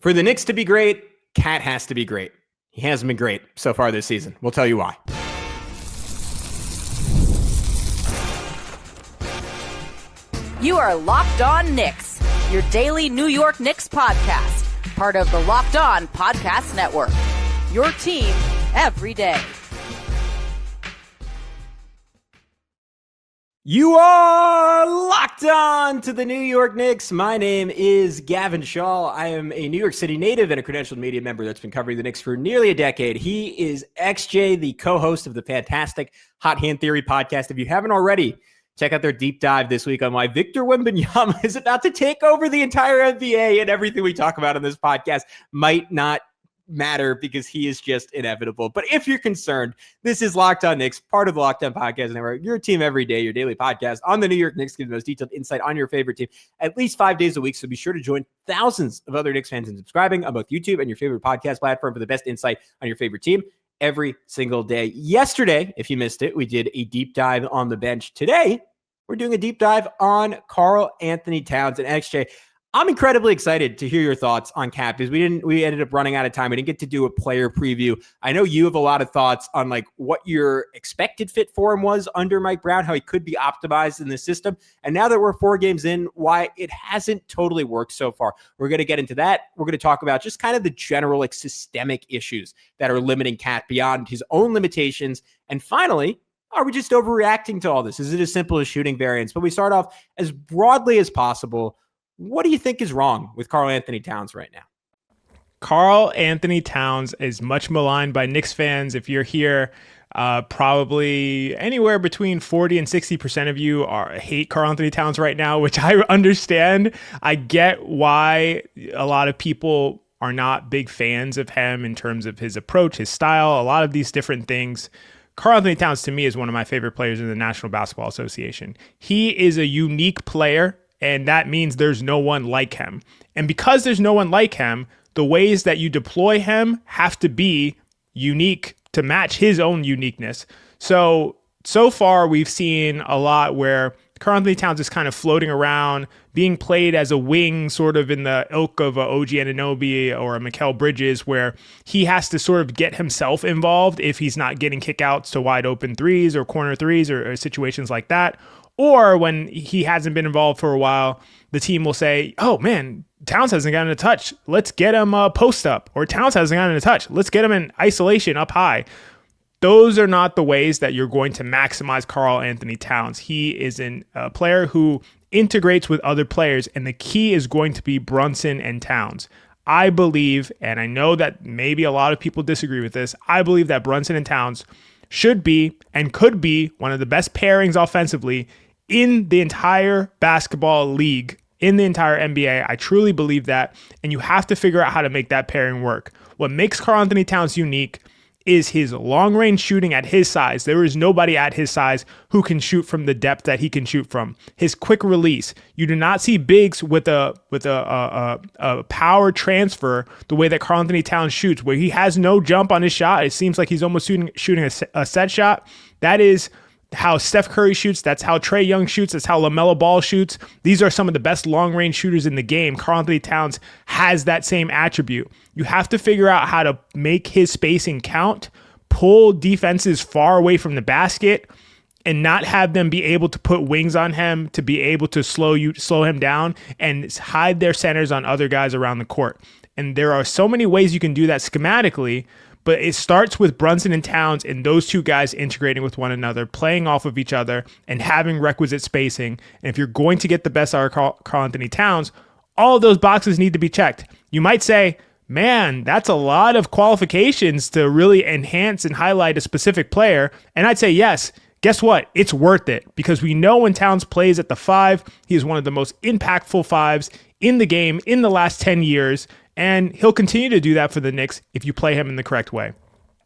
For the Knicks to be great, Cat has to be great. He hasn't been great so far this season. We'll tell you why. You are Locked On Knicks, your daily New York Knicks podcast, part of the Locked On Podcast Network. Your team every day. You are locked on to the New York Knicks. My name is Gavin Schall. I am a New York City native and a credentialed media member that's been covering the Knicks for nearly a decade. He is XJ, the co-host of the fantastic Hot Hand Theory podcast. If you haven't already, check out their deep dive this week on why Victor Wembanyama is about to take over the entire NBA, and everything we talk about on this podcast might not matter because he is just inevitable. But if you're concerned, this is Locked On Knicks, part of the Locked On Podcast Network, your team every day, your daily podcast on the New York Knicks, gives the most detailed insight on your favorite team at least 5 days a week. So be sure to join thousands of other Knicks fans in subscribing on both YouTube and your favorite podcast platform for the best insight on your favorite team every single day. Yesterday, if you missed it, we did a deep dive on the bench. Today, we're doing a deep dive on Karl-Anthony Towns and XJ. I'm incredibly excited to hear your thoughts on Cap because we ended up running out of time. We didn't get to do a player preview. I know you have a lot of thoughts on like what your expected fit for him was under Mike Brown, how he could be optimized in the system. And now that we're 4 games in, why it hasn't totally worked so far. We're going to get into that. We're going to talk about just kind of the general like systemic issues that are limiting Cap beyond his own limitations. And finally, are we just overreacting to all this? Is it as simple as shooting variance? But we start off as broadly as possible. What do you think is wrong with Karl-Anthony Towns right now? Karl-Anthony Towns is much maligned by Knicks fans. If you're here, probably anywhere between 40 and 60% of you hate Karl-Anthony Towns right now, which I understand. I get why a lot of people are not big fans of him in terms of his approach, his style, a lot of these different things. Karl-Anthony Towns, to me, is one of my favorite players in the National Basketball Association. He is a unique player, and that means there's no one like him. And because there's no one like him, the ways that you deploy him have to be unique to match his own uniqueness. So far we've seen a lot where Karl-Anthony Towns is kind of floating around, being played as a wing, sort of in the ilk of a OG Anunoby or a Mikal Bridges, where he has to sort of get himself involved if he's not getting kickouts to wide open threes or corner threes or situations like that. Or when he hasn't been involved for a while, the team will say, oh man, Towns hasn't gotten a touch. Let's get him post up. Or Towns hasn't gotten a touch. Let's get him in isolation up high. Those are not the ways that you're going to maximize Karl-Anthony Towns. He is a player who integrates with other players, and the key is going to be Brunson and Towns. I believe, and I know that maybe a lot of people disagree with this, I believe that Brunson and Towns should be and could be one of the best pairings offensively in the entire basketball league, in the entire NBA. I truly believe that, and you have to figure out how to make that pairing work. What makes Karl-Anthony Towns unique is his long-range shooting at his size. There is nobody at his size who can shoot from the depth that he can shoot from. His quick release. You do not see bigs with a power transfer the way that Karl-Anthony Towns shoots, where he has no jump on his shot. It seems like he's almost shooting a set shot. That is how Steph Curry shoots. That's how Trae Young shoots. That's how LaMelo Ball shoots. These are some of the best long-range shooters in the game. Karl-Anthony Towns has that same attribute. You have to figure out how to make his spacing count, pull defenses far away from the basket, and not have them be able to put wings on him to be able to slow him down and hide their centers on other guys around the court. And there are so many ways you can do that schematically, but it starts with Brunson and Towns and those two guys integrating with one another, playing off of each other, and having requisite spacing. And if you're going to get the best out of Karl-Anthony Towns, all of those boxes need to be checked. You might say, man, that's a lot of qualifications to really enhance and highlight a specific player. And I'd say, yes. Guess what? It's worth it, because we know when Towns plays at the 5, he is one of the most impactful 5s in the game in the last 10 years. And he'll continue to do that for the Knicks if you play him in the correct way.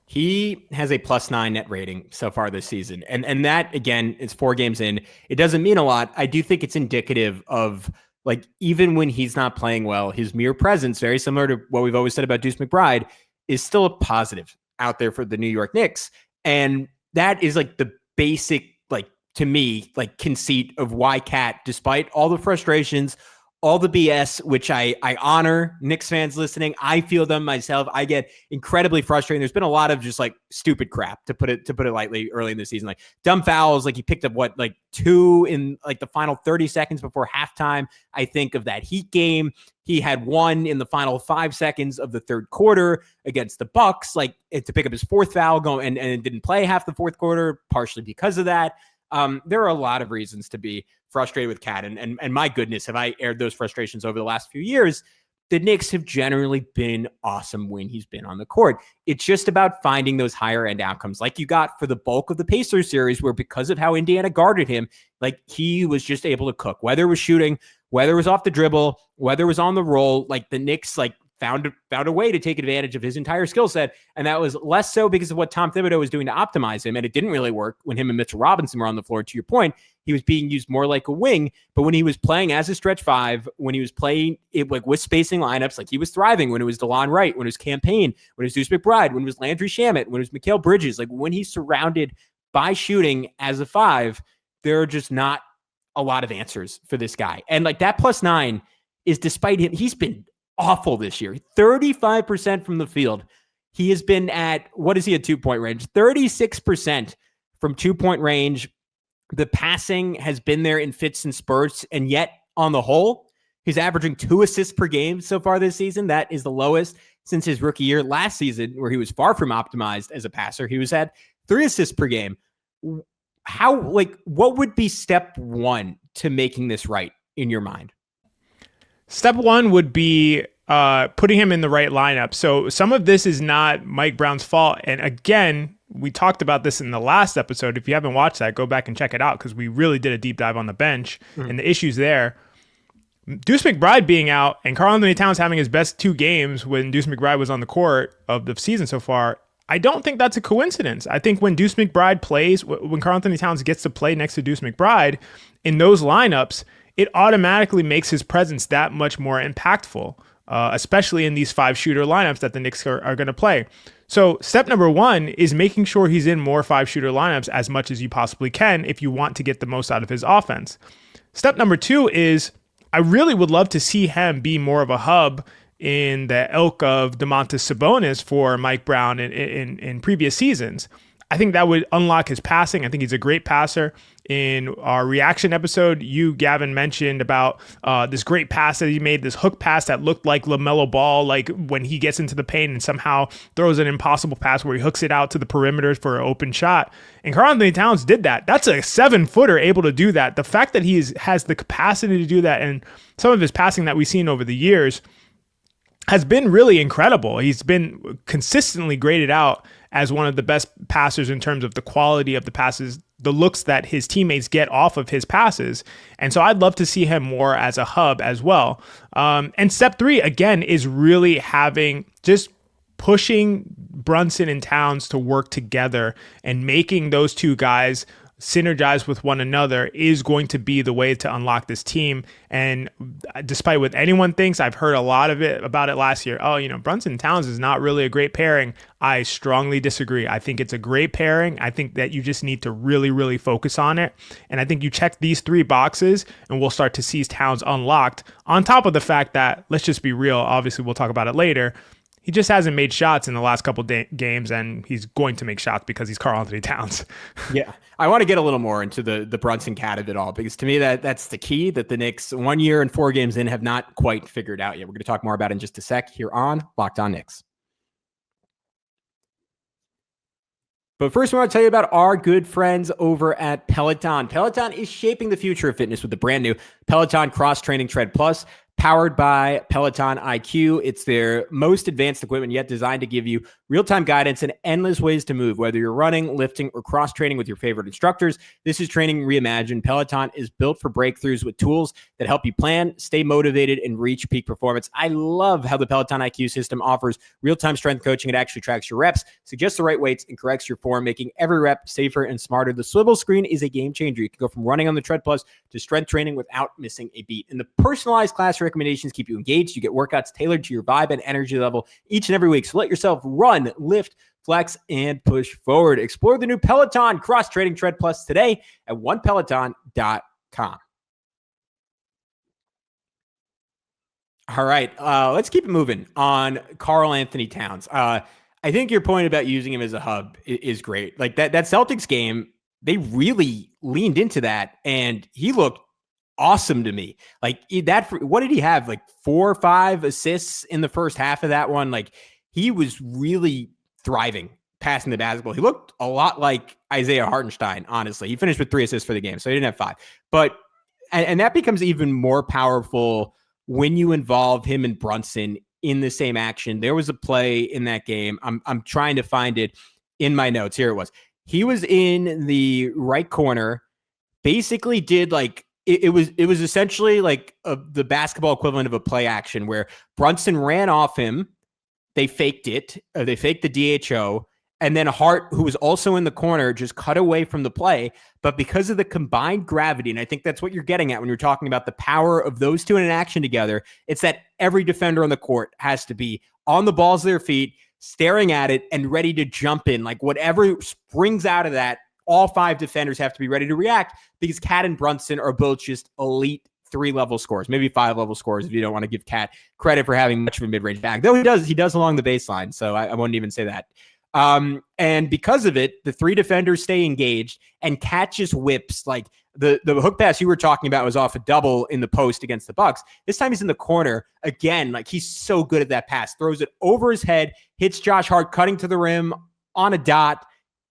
He has a +9 net rating so far this season. And that, again, it's 4 games in. It doesn't mean a lot. I do think it's indicative of, like, even when he's not playing well, his mere presence, very similar to what we've always said about Deuce McBride, is still a positive out there for the New York Knicks. And that is like the basic, like, to me, like, conceit of why Cat, despite all the frustrations, all the BS, which I honor. Knicks fans listening, I feel them myself. I get incredibly frustrated. There's been a lot of just like stupid crap, to put it lightly, early in the season, like dumb fouls. Like he picked up like 2 in like the final 30 seconds before halftime. I think of that Heat game. He had 1 in the final 5 seconds of the third quarter against the Bucks, like to pick up his 4th foul, and didn't play half the fourth quarter, partially because of that. There are a lot of reasons to be frustrated with Cat, and my goodness, have I aired those frustrations over the last few years. The Knicks have generally been awesome when he's been on the court. It's just about finding those higher end outcomes like you got for the bulk of the Pacers series, where because of how Indiana guarded him, like he was just able to cook, whether it was shooting, whether it was off the dribble, whether it was on the roll. Like the Knicks like found a way to take advantage of his entire skill set. And that was less so because of what Tom Thibodeau was doing to optimize him. And it didn't really work when him and Mitchell Robinson were on the floor. To your point, he was being used more like a wing. But when he was playing as a stretch 5, when he was playing it like with spacing lineups, like he was thriving. When it was DeLon Wright, when it was Campaign, when it was Deuce McBride, when it was Landry Shamet, when it was Mikal Bridges, like when he's surrounded by shooting as a 5, there are just not a lot of answers for this guy. And like that +9 is, despite him, he's been awful this year. 35% from the field. He has been at, what is he at 2-point range? 36% from 2-point range. The passing has been there in fits and spurts, and yet on the whole, he's averaging 2 assists per game so far this season. That is the lowest since his rookie year last season, where he was far from optimized as a passer. He was at 3 assists per game. What would be step 1 to making this right in your mind? Step 1 would be putting him in the right lineup. So some of this is not Mike Brown's fault. And again, we talked about this in the last episode. If you haven't watched that, go back and check it out, because we really did a deep dive on the bench and the issues there. Deuce McBride being out and Karl-Anthony Towns having his best 2 games when Deuce McBride was on the court of the season so far, I don't think that's a coincidence. I think when Deuce McBride plays, when Karl-Anthony Towns gets to play next to Deuce McBride in those lineups, it automatically makes his presence that much more impactful, especially in these 5-shooter lineups that the Knicks are going to play. So step number 1 is making sure he's in more 5-shooter lineups as much as you possibly can if you want to get the most out of his offense. Step number 2 is I really would love to see him be more of a hub in the ilk of Domantas Sabonis for Mike Brown in previous seasons. I think that would unlock his passing. I think he's a great passer. In our reaction episode, you, Gavin, mentioned about this great pass that he made, this hook pass that looked like LaMelo Ball, like when he gets into the paint and somehow throws an impossible pass where he hooks it out to the perimeter for an open shot. And Karl-Anthony Towns did that. That's a 7-footer able to do that. The fact that he has the capacity to do that, and some of his passing that we've seen over the years has been really incredible. He's been consistently graded out as one of the best passers in terms of the quality of the passes, the looks that his teammates get off of his passes. And so I'd love to see him more as a hub as well. And step 3, again, is really just pushing Brunson and Towns to work together, and making those 2 guys synergize with one another is going to be the way to unlock this team. And despite what anyone thinks, I've heard a lot of it about it last year. Brunson-Towns is not really a great pairing. I strongly disagree. I think it's a great pairing. I think that you just need to really, really focus on it. And I think you check these 3 boxes and we'll start to see Towns unlocked, on top of the fact that, let's just be real, obviously we'll talk about it later, he just hasn't made shots in the last couple games, and he's going to make shots because he's Karl-Anthony Towns. Yeah. I want to get a little more into the Brunson cat of it all, because to me that's the key that the Knicks 1 year and 4 games in have not quite figured out yet. We're going to talk more about it in just a sec here on Locked On Knicks. But first, we want to tell you about our good friends over at Peloton. Peloton is shaping the future of fitness with the brand new Peloton Cross Training Tread Plus, powered by Peloton IQ. It's their most advanced equipment yet, designed to give you real-time guidance and endless ways to move, whether you're running, lifting, or cross-training with your favorite instructors. This is training reimagined. Peloton is built for breakthroughs with tools that help you plan, stay motivated, and reach peak performance. I love how the Peloton IQ system offers real-time strength coaching. It actually tracks your reps, suggests the right weights, and corrects your form, making every rep safer and smarter. The swivel screen is a game changer. You can go from running on the Tread Plus to strength training without missing a beat. And the personalized class recommendations keep you engaged. You get workouts tailored to your vibe and energy level each and every week. So let yourself run, lift, flex, and push forward. Explore the new Peloton Cross Training Tread Plus today at onepeloton.com. All right, let's keep it moving on Karl-Anthony Towns. I think your point about using him as a hub is great. Like that Celtics game, they really leaned into that, and he looked awesome to me. Like that, what did he have? Like 4 or 5 assists in the first half of that one. Like he was really thriving passing the basketball. He looked a lot like Isaiah Hartenstein, honestly. He finished with 3 assists for the game, so he didn't have 5. But and that becomes even more powerful when you involve him and Brunson in the same action. There was a play in that game. I'm trying to find it in my notes. Here it was. He was in the right corner, basically did like it was essentially like the basketball equivalent of a play action where Brunson ran off him. They faked it. They faked the DHO. And then Hart, who was also in the corner, just cut away from the play. But because of the combined gravity, and I think that's what you're getting at when you're talking about the power of those two in an action together, it's that every defender on the court has to be on the balls of their feet, staring at it, and ready to jump in. Like whatever springs out of that, all 5 defenders have to be ready to react because Cat and Brunson are both just elite 3-level scores, maybe 5-level scores if you don't want to give Cat credit for having much of a mid-range bag. Though he does along the baseline, so I wouldn't even say that. And because of it, the 3 defenders stay engaged, and Cat just whips. Like the hook pass you were talking about was off a double in the post against the Bucks. This time he's in the corner again. Like he's so good at that pass, throws it over his head, hits Josh Hart cutting to the rim on a dot,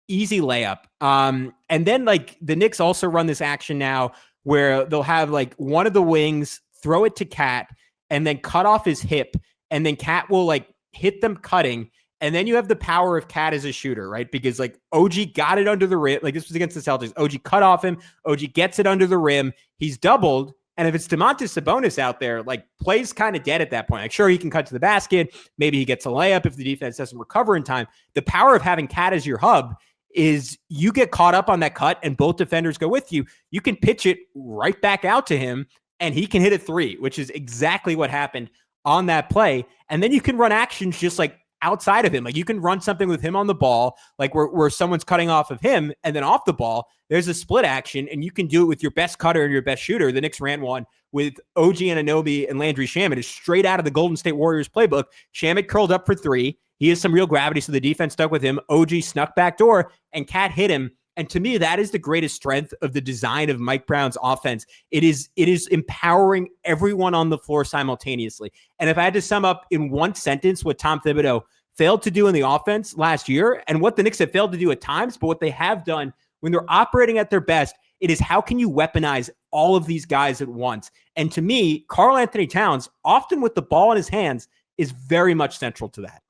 easy layup. And then like the Knicks also run this action now where they'll have like one of the wings throw it to Cat and then cut off his hip, and then Cat will like hit them cutting. And then you have the power of Cat as a shooter, right? Because like OG got it under the rim. Like this was against the Celtics. OG cut off him. OG gets it under the rim. He's doubled. And if it's Domantas Sabonis out there, like plays kind of dead at that point. Like sure, he can cut to the basket. Maybe he gets a layup if the defense doesn't recover in time. The power of having Cat as your hub is you get caught up on that cut and both defenders go with you. You can pitch it right back out to him and he can hit a 3, which is exactly what happened on that play. And then you can run actions just like outside of him. Like you can run something with him on the ball, like where someone's cutting off of him, and then off the ball, there's a split action, and you can do it with your best cutter and your best shooter. The Knicks ran one with OG Anunoby and Landry Shamet. It's straight out of the Golden State Warriors playbook. Shamet curled up for 3. He has some real gravity, so the defense stuck with him. OG snuck back door, and Cat hit him. And to me, that is the greatest strength of the design of Mike Brown's offense. It is empowering everyone on the floor simultaneously. And if I had to sum up in one sentence what Tom Thibodeau failed to do in the offense last year and what the Knicks have failed to do at times, but what they have done when they're operating at their best, it is how can you weaponize all of these guys at once? And to me, Karl-Anthony Towns, often with the ball in his hands, is very much central to that.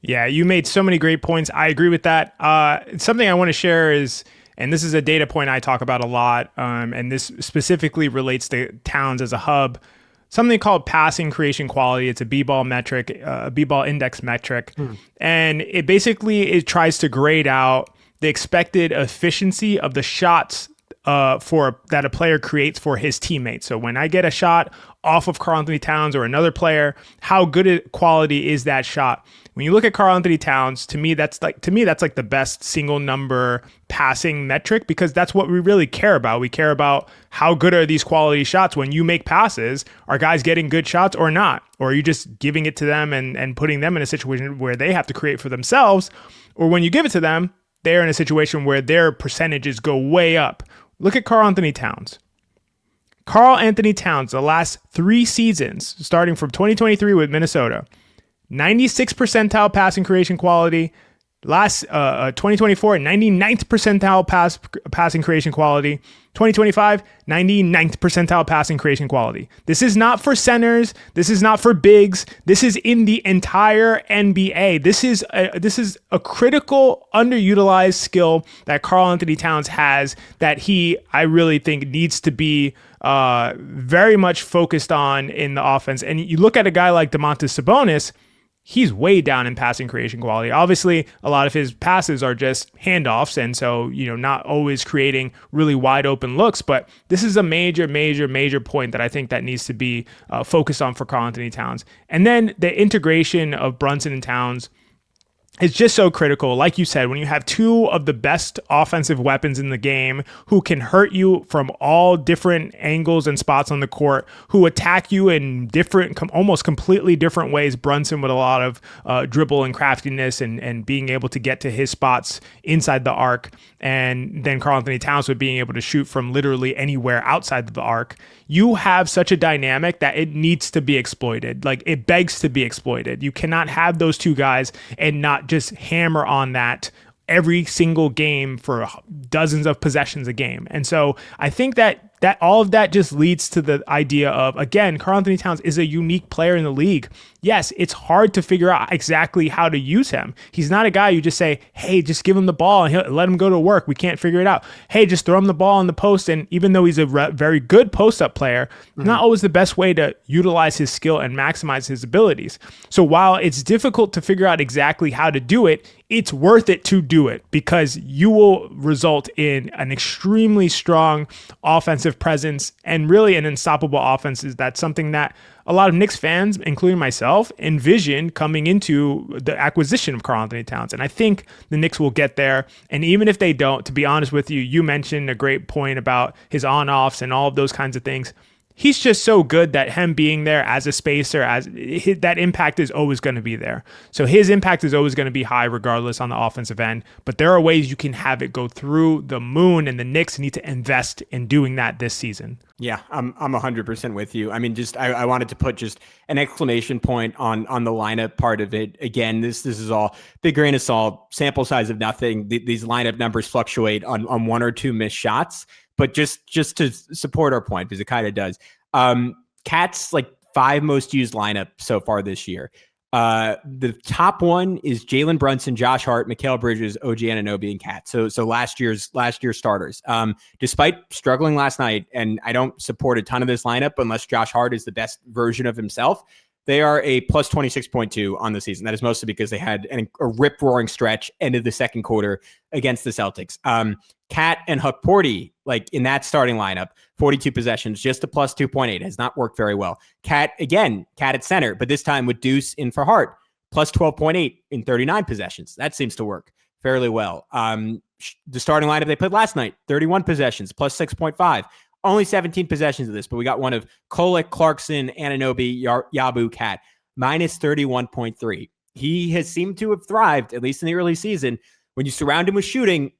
Yeah, you made so many great points. I agree with that. Something I want to share is, and this is a data point I talk about a lot, and this specifically relates to Towns as a hub, something called passing creation quality. It's a B-ball metric, a B-ball index metric. And it basically tries to grade out the expected efficiency of the shots that a player creates for his teammates. So when I get a shot off of Karl-Anthony Towns or another player, how good a quality is that shot? When you look at Karl-Anthony Towns, to me that's like the best single number passing metric, because that's what we really care about. We care about how good are these quality shots. When you make passes, are guys getting good shots or not? Or are you just giving it to them and putting them in a situation where they have to create for themselves? Or when you give it to them, they're in a situation where their percentages go way up. Look at Karl-Anthony Towns. Karl-Anthony Towns, the last 3 seasons, starting from 2023 with Minnesota, 96 percentile passing creation quality. Last 2024, 99th percentile passing creation quality. 2025, 99th percentile passing creation quality. This is not for centers. This is not for bigs. This is in the entire NBA. This is a critical, underutilized skill that Karl-Anthony Towns has that I really think needs to be very much focused on in the offense. And you look at a guy like Domantas Sabonis, he's way down in passing creation quality. Obviously, a lot of his passes are just handoffs, and so, not always creating really wide open looks, but this is a major, major, major point that I think that needs to be focused on for Karl-Anthony Towns. And then the integration of Brunson and Towns It's just so critical. Like you said, when you have two of the best offensive weapons in the game who can hurt you from all different angles and spots on the court, who attack you in different, almost completely different ways. Brunson with a lot of dribble and craftiness and being able to get to his spots inside the arc. And then Karl-Anthony Towns with being able to shoot from literally anywhere outside of the arc. You have such a dynamic that it needs to be exploited. Like, it begs to be exploited. You cannot have those two guys and not just hammer on that every single game for dozens of possessions a game. And so I think that all of that just leads to the idea of, again, Karl-Anthony Towns is a unique player in the league. Yes, it's hard to figure out exactly how to use him. He's not a guy you just say, hey, just give him the ball and let him go to work. We can't figure it out. Hey, just throw him the ball on the post. And even though he's a very good post-up player, not always the best way to utilize his skill and maximize his abilities. So while it's difficult to figure out exactly how to do it, it's worth it to do it because you will result in an extremely strong offensive presence and really an unstoppable offense. That's something that a lot of Knicks fans, including myself, envision coming into the acquisition of Karl-Anthony Towns. And I think the Knicks will get there. And even if they don't, to be honest with you, you mentioned a great point about his on-offs and all of those kinds of things. He's just so good that him being there as a spacer, that impact is always going to be there. So his impact is always going to be high regardless on the offensive end. But there are ways you can have it go through the moon, and the Knicks need to invest in doing that this season. Yeah, I'm 100% with you. I mean, I wanted to put just an exclamation point on the lineup part of it. Again, this is all big grain of salt, sample size of nothing. These lineup numbers fluctuate on one or two missed shots. But just to support our point, because it kind of does. Cat's like 5 most used lineup so far this year. The top one is Jalen Brunson, Josh Hart, Mikal Bridges, OG Anunoby, and Cat. So last year's starters. Despite struggling last night, and I don't support a ton of this lineup unless Josh Hart is the best version of himself. They are a plus 26.2 on the season. That is mostly because they had a rip-roaring stretch end of the second quarter against the Celtics. Cat and Huck Porty, like in that starting lineup, 42 possessions, just a plus 2.8, has not worked very well. Cat at center, but this time with Deuce in for Hart, plus 12.8 in 39 possessions. That seems to work fairly well. The starting lineup they played last night, 31 possessions, plus 6.5. Only 17 possessions of this, but we got one of Kolek, Clarkson, Anunoby, Yabu, Cat, minus 31.3. He has seemed to have thrived, at least in the early season, when you surround him with shooting,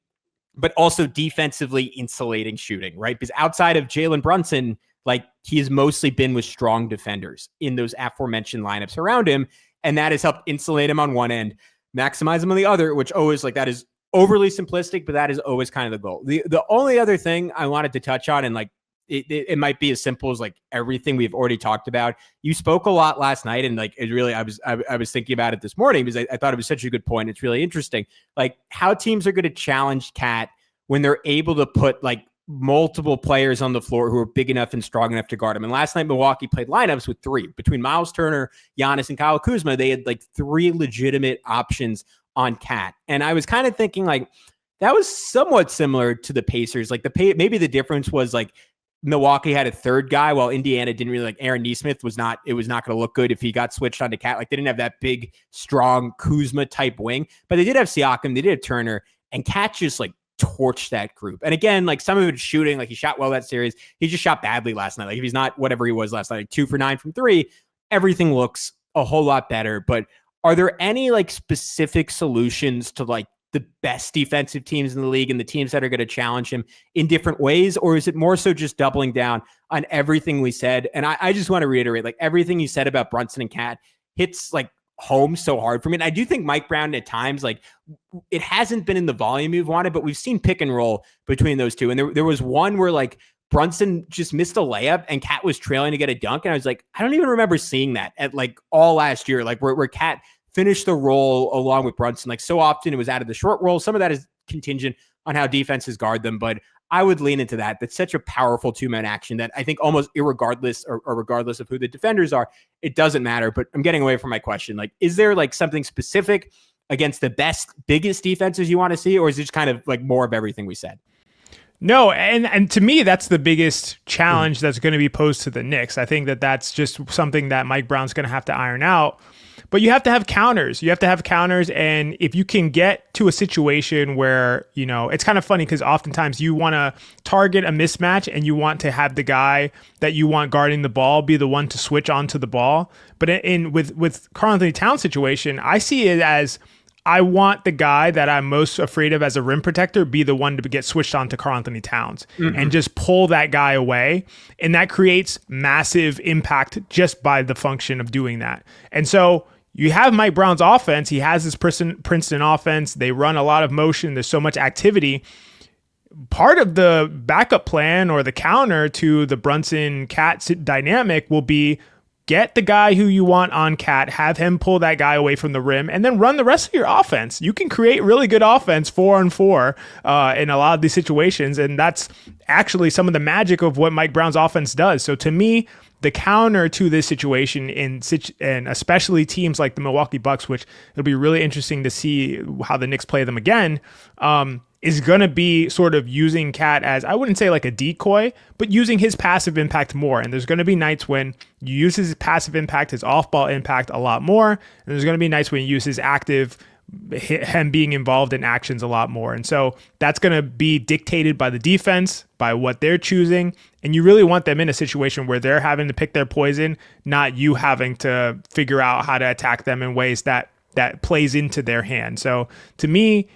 but also defensively insulating shooting, right? Because outside of Jalen Brunson, like he has mostly been with strong defenders in those aforementioned lineups around him, and that has helped insulate him on one end, maximize him on the other, which always like that is overly simplistic, but that is always kind of the goal. The only other thing I wanted to touch on, and like it might be as simple as like everything we've already talked about. You spoke a lot last night, and like it really, I was thinking about it this morning because I thought it was such a good point. It's really interesting, like how teams are going to challenge Cat when they're able to put like multiple players on the floor who are big enough and strong enough to guard him. And last night, Milwaukee played lineups with 3 between Miles Turner, Giannis, and Kyle Kuzma. They had like 3 legitimate options on Cat. And I was kind of thinking like that was somewhat similar to the Pacers. Like maybe the difference was like Milwaukee had a third guy while Indiana didn't really like Aaron Nesmith was not going to look good if he got switched onto Cat. Like they didn't have that big, strong Kuzma type wing, but they did have Siakam, they did have Turner, and Cat just like torched that group. And again, like some of it's shooting, like he shot well that series. He just shot badly last night. Like if he's not whatever he was last night, like 2 for 9 from 3, everything looks a whole lot better. But are there any like specific solutions to like the best defensive teams in the league and the teams that are going to challenge him in different ways? Or is it more so just doubling down on everything we said? And I just want to reiterate, like everything you said about Brunson and Cat hits like home so hard for me. And I do think Mike Brown at times, like it hasn't been in the volume you've wanted, but we've seen pick and roll between those two. And there was one where like Brunson just missed a layup and Cat was trailing to get a dunk. And I was like, I don't even remember seeing that at like all last year, like where Cat finished the roll along with Brunson. Like so often it was out of the short roll. Some of that is contingent on how defenses guard them, but I would lean into that. That's such a powerful 2-man action that I think almost irregardless or regardless of who the defenders are, it doesn't matter. But I'm getting away from my question. Like, is there like something specific against the best, biggest defenses you want to see, or is it just kind of like more of everything we said? No, and to me, that's the biggest challenge that's going to be posed to the Knicks. I think that that's just something that Mike Brown's going to have to iron out. But you have to have counters. And if you can get to a situation where, it's kind of funny because oftentimes you want to target a mismatch and you want to have the guy that you want guarding the ball be the one to switch onto the ball. But with Karl-Anthony Towns situation, I see it as I want the guy that I'm most afraid of as a rim protector be the one to get switched on to Karl-Anthony Towns and just pull that guy away. And that creates massive impact just by the function of doing that. And so you have Mike Brown's offense. He has this Princeton offense. They run a lot of motion. There's so much activity. Part of the backup plan or the counter to the Brunson-Cat dynamic will be get the guy who you want on Cat, have him pull that guy away from the rim, and then run the rest of your offense. You can create really good offense 4-on-4 in a lot of these situations, and that's actually some of the magic of what Mike Brown's offense does. So to me, the counter to this situation, and especially teams like the Milwaukee Bucks, which it'll be really interesting to see how the Knicks play them again, is going to be sort of using Cat as, I wouldn't say like a decoy, but using his passive impact more. And there's going to be nights when you use his passive impact, his off-ball impact a lot more. And there's going to be nights when you use his active, him being involved in actions a lot more. And so that's going to be dictated by the defense, by what they're choosing. And you really want them in a situation where they're having to pick their poison, not you having to figure out how to attack them in ways that plays into their hand. So to me,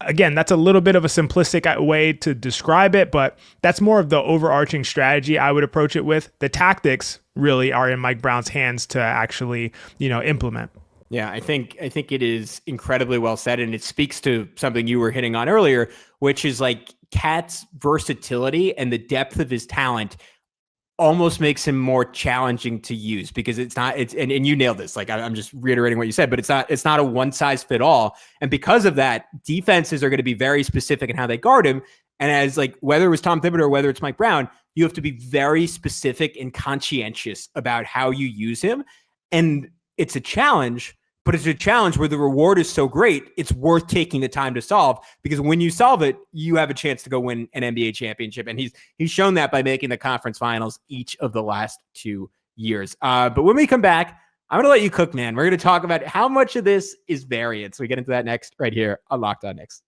again, that's a little bit of a simplistic way to describe it, but that's more of the overarching strategy I would approach it with. The tactics really are in Mike Brown's hands to actually, implement. Yeah, I think it is incredibly well said, and it speaks to something you were hitting on earlier, which is like Cat's versatility and the depth of his talent almost makes him more challenging to use because and you nailed this. Like I'm just reiterating what you said, but it's not a one size fit all. And because of that, defenses are going to be very specific in how they guard him. And as like, whether it was Tom Thibodeau or whether it's Mike Brown, you have to be very specific and conscientious about how you use him. And it's a challenge, but it's a challenge where the reward is so great, it's worth taking the time to solve, because when you solve it, you have a chance to go win an NBA championship. And he's shown that by making the conference finals each of the last 2 years. But when we come back, I'm going to let you cook, man. We're going to talk about how much of this is variance. We get into that next right here on Locked On Knicks.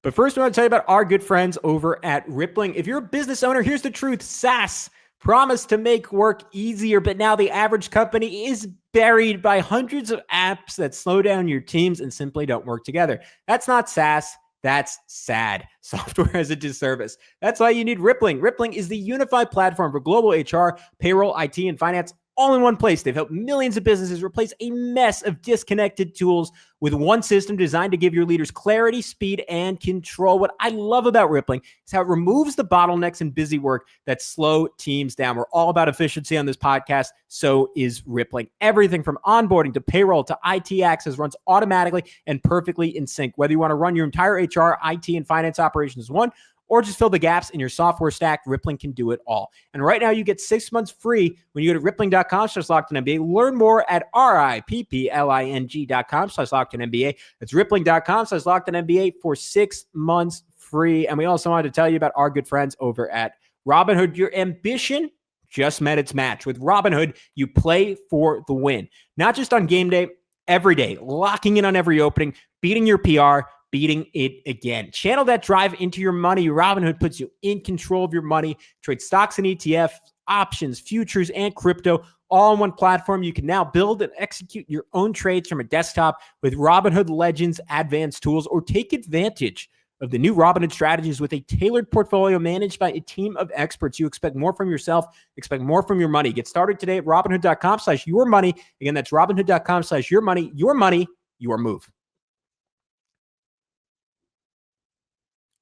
But first, I want to tell you about our good friends over at Rippling. If you're a business owner, here's the truth. SaaS promised to make work easier, but now the average company is buried by hundreds of apps that slow down your teams and simply don't work together. That's not SaaS. That's sad. Software as a disservice. That's why you need Rippling. Rippling is the unified platform for global HR, payroll, IT, and finance all in one place. They've helped millions of businesses replace a mess of disconnected tools with one system designed to give your leaders clarity, speed, and control. What I love about Rippling is how it removes the bottlenecks and busy work that slow teams down. We're all about efficiency on this podcast. So is Rippling. Everything from onboarding to payroll to IT access runs automatically and perfectly in sync. Whether you want to run your entire HR, IT, and finance operations as one, or just fill the gaps in your software stack, Rippling can do it all. And right now, you get 6 months free when you go to rippling.com/LockedOnNBA. Learn more at rippling.com/LockedOnNBA. That's rippling.com/LockedOnNBA for 6 months free. And we also wanted to tell you about our good friends over at Robinhood. Your ambition just met its match. With Robinhood, you play for the win. Not just on game day, every day, locking in on every opening, beating your PR, beating it again. Channel that drive into your money. Robinhood puts you in control of your money. Trade stocks and ETFs, options, futures, and crypto all on one platform. You can now build and execute your own trades from a desktop with Robinhood Legends advanced tools, or take advantage of the new Robinhood strategies with a tailored portfolio managed by a team of experts. You expect more from yourself, expect more from your money. Get started today at Robinhood.com/yourmoney. Again, that's Robinhood.com/yourmoney. Your money, your move.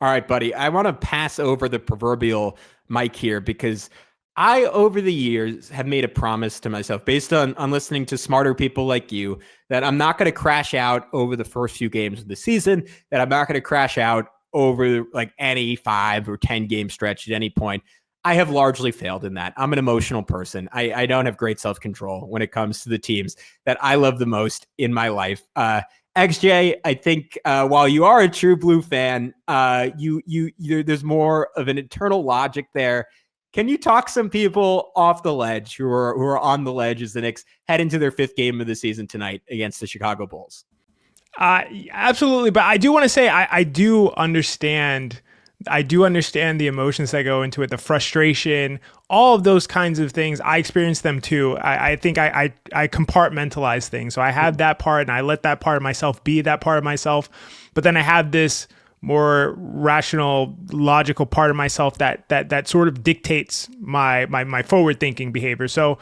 All right, buddy, I want to pass over the proverbial mic here because I, over the years, have made a promise to myself based on listening to smarter people like you that I'm not going to crash out over the first few games of the season, that I'm not going to crash out over like any 5 or 10 game stretch at any point. I have largely failed in that. I'm an emotional person. I don't have great self-control when it comes to the teams that I love the most in my life. And XJ, I think while you are a true blue fan, there's more of an internal logic there. Can you talk some people off the ledge who are on the ledge as the Knicks head into their 5th game of the season tonight against the Chicago Bulls? Absolutely, but I do want to say I do understand. I do understand the emotions that go into it, the frustration, all of those kinds of things. I experience them too. I think I compartmentalize things. So I have that part and I let that part of myself be that part of myself. But then I have this more rational, logical part of myself that sort of dictates my forward thinking behavior. So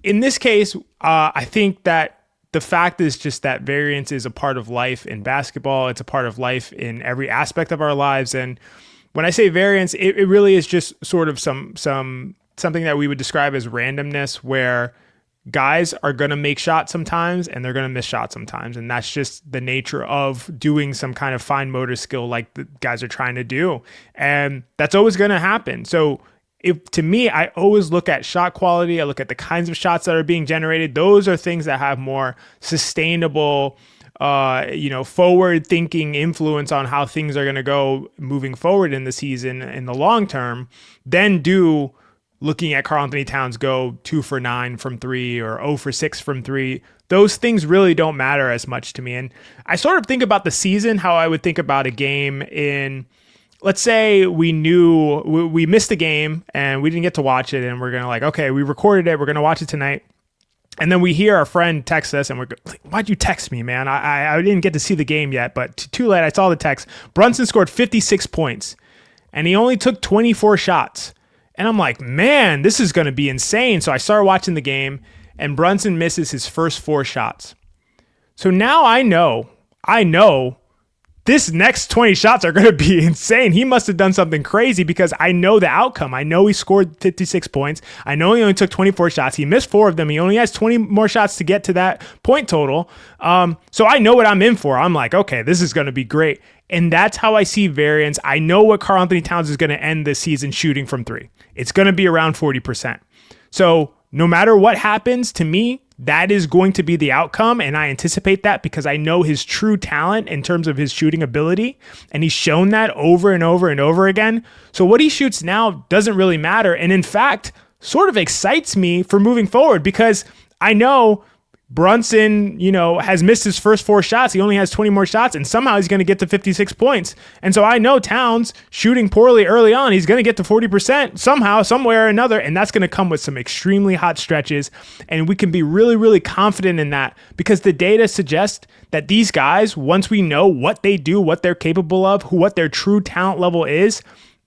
in this case, I think that the fact is just that variance is a part of life in basketball. It's a part of life in every aspect of our lives. And when I say variance, it really is just sort of something that we would describe as randomness, where guys are going to make shots sometimes and they're going to miss shots sometimes. And that's just the nature of doing some kind of fine motor skill like the guys are trying to do. And that's always going to happen. So to me, I always look at shot quality. I look at the kinds of shots that are being generated. Those are things that have more sustainable, forward-thinking influence on how things are going to go moving forward in the season in the long term than do looking at Karl-Anthony Towns go 2 for 9 from 3 or 0 for 6 from 3. Those things really don't matter as much to me. And I sort of think about the season how I would think about a game in, let's say we knew we missed a game and we didn't get to watch it, and we're going to okay, we recorded it, we're going to watch it tonight. And then we hear our friend text us and we're like, why'd you text me, man? I didn't get to see the game yet, but too late. I saw the text. Brunson scored 56 points and he only took 24 shots. And I'm like, man, this is going to be insane. So I started watching the game and Brunson misses his first 4 shots. So now I know this next 20 shots are going to be insane. He must have done something crazy because I know the outcome. I know he scored 56 points. I know he only took 24 shots. He missed 4 of them. He only has 20 more shots to get to that point total. So I know what I'm in for. I'm like, okay, this is going to be great. And that's how I see variance. I know what Karl-Anthony Towns is going to end this season shooting from 3. It's going to be around 40%. So no matter what happens, to me, that is going to be the outcome, and I anticipate that because I know his true talent in terms of his shooting ability, and he's shown that over and over and over again. So what he shoots now doesn't really matter, and in fact, sort of excites me for moving forward because I know Brunson, has missed his first 4 shots. He only has 20 more shots, and somehow he's going to get to 56 points. And so I know Towns shooting poorly early on, he's going to get to 40% somehow, somewhere or another, and that's going to come with some extremely hot stretches. And we can be really, really confident in that because the data suggests that these guys, once we know what they do, what they're capable of, what their true talent level is,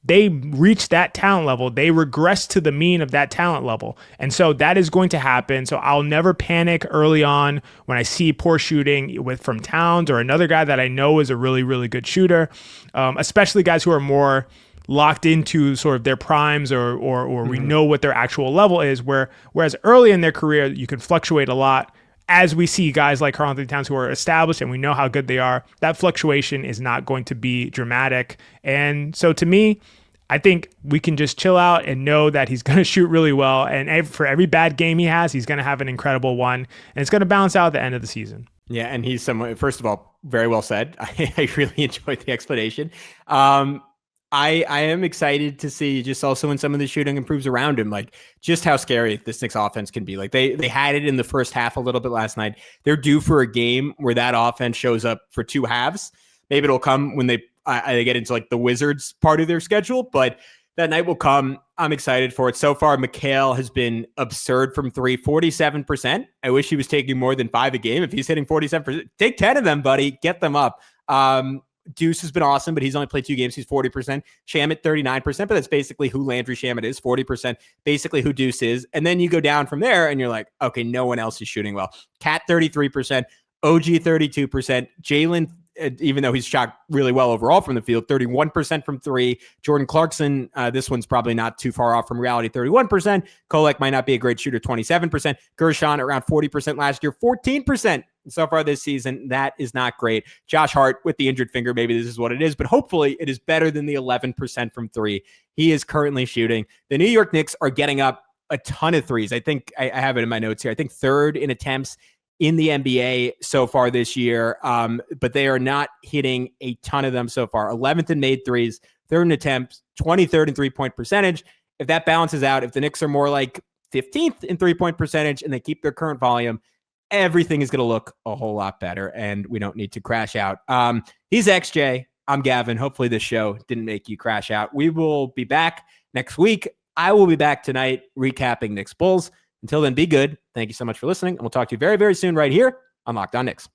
they reach that talent level. They regress to the mean of that talent level. And so that is going to happen. So I'll never panic early on when I see poor shooting from Towns or another guy that I know is a really, really good shooter, especially guys who are more locked into sort of their primes or we know what their actual level is, whereas early in their career, you can fluctuate a lot. As we see guys like Karl-Anthony Towns who are established and we know how good they are, that fluctuation is not going to be dramatic. And so to me, I think we can just chill out and know that he's going to shoot really well. And for every bad game he has, he's going to have an incredible one. And it's going to balance out at the end of the season. Yeah, and he's someone, first of all, very well said. I really enjoyed the explanation. I am excited to see just also when some of the shooting improves around him, like just how scary this Knicks offense can be. Like they had it in the first half a little bit last night. They're due for a game where that offense shows up for 2 halves. Maybe it'll come when they get into like the Wizards part of their schedule, but that night will come. I'm excited for it. So far, Mikal has been absurd from 3, 47%. I wish he was taking more than 5 a game. If he's hitting 47%, take 10 of them, buddy. Get them up. Deuce has been awesome, but he's only played 2 games. He's 40%. Shamet, 39%, but that's basically who Landry Shamet is, 40%, basically who Deuce is. And then you go down from there and you're like, okay, no one else is shooting well. Cat, 33%, OG, 32%, Jalen, even though he's shot really well overall from the field, 31% from 3. Jordan Clarkson, this one's probably not too far off from reality, 31%. Kolek might not be a great shooter, 27%. Gershon around 40% last year, 14% so far this season. That is not great. Josh Hart with the injured finger, maybe this is what it is, but hopefully it is better than the 11% from 3 he is currently shooting. The New York Knicks are getting up a ton of threes. I think I have it in my notes here. I think 3rd in attempts in the NBA so far this year, but they are not hitting a ton of them so far. 11th in made threes, 3rd in attempts, 23rd in three-point percentage. If that balances out, if the Knicks are more like 15th in three-point percentage and they keep their current volume, everything is going to look a whole lot better, and we don't need to crash out. He's XJ. I'm Gavin. Hopefully this show didn't make you crash out. We will be back next week. I will be back tonight recapping Knicks Bulls. Until then, be good. Thank you so much for listening, and we'll talk to you very, very soon right here on Locked On Knicks.